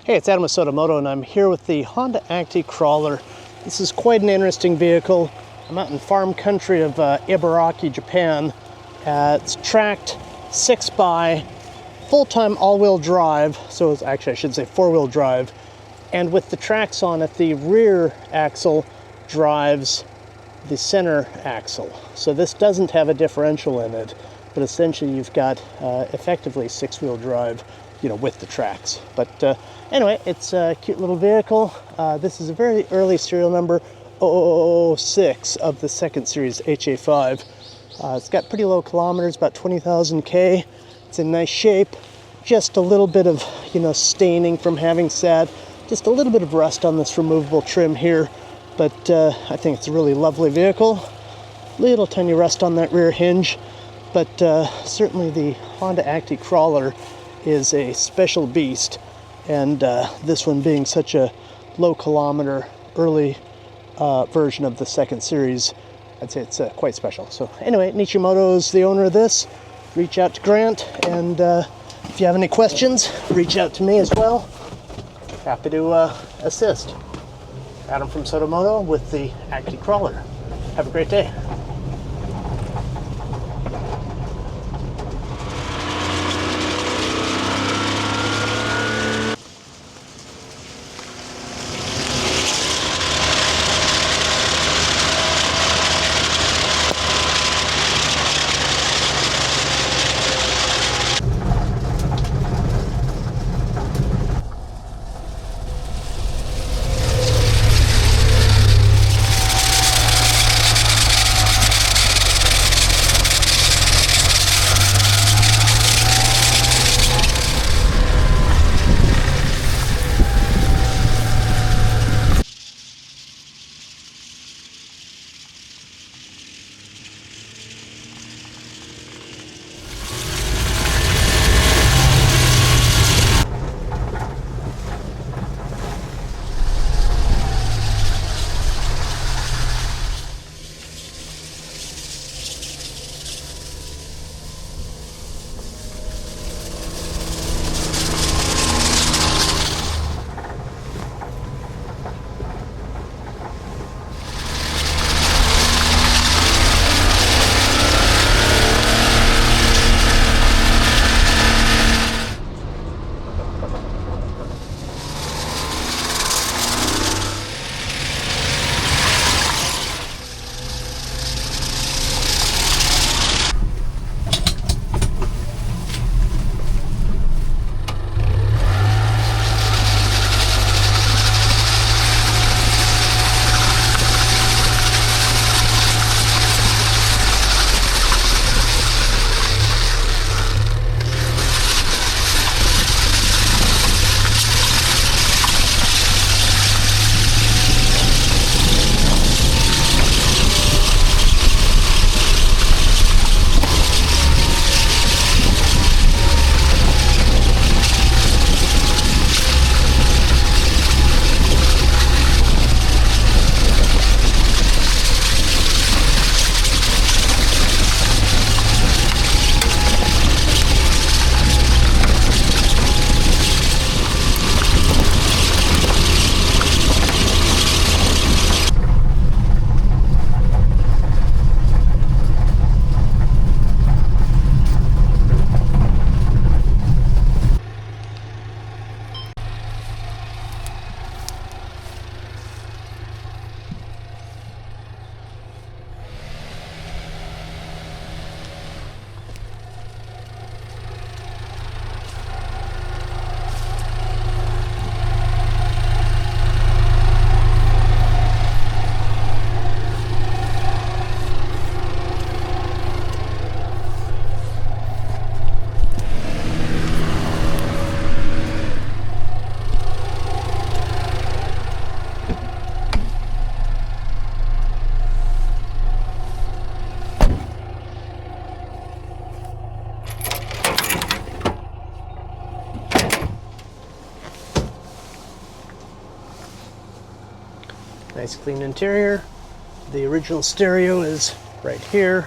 Hey, it's Adam with SODO Moto, and I'm here with the Honda Acty Crawler. This is quite an interesting vehicle. I'm out in farm country of Ibaraki, Japan. It's tracked 6x, full-time all-wheel drive, so it's actually, I should say four-wheel drive. And with the tracks on it, the rear axle drives the center axle. So this doesn't have a differential in it, but essentially you've got effectively six-wheel drive, you know, with the tracks. But anyway, it's a cute little vehicle. This is a very early serial number, 0006 of the second series HA5. It's got pretty low kilometers, about 20,000 K. It's in nice shape. Just a little bit of, you know, staining from having sat. Just a little bit of rust on this removable trim here, but I think it's a really lovely vehicle. Little tiny rust on that rear hinge, but certainly the Honda Acty Crawler is a special beast, and this one being such a low kilometer early version of the second series, I'd say it's quite special. So anyway, Nitchi Moto is the owner of this. Reach out to Grant, and if you have any questions, reach out to me as well. Happy to assist. Adam from SODO Moto with the Acty Crawler. Have a great day. Nice clean interior. The original stereo is right here.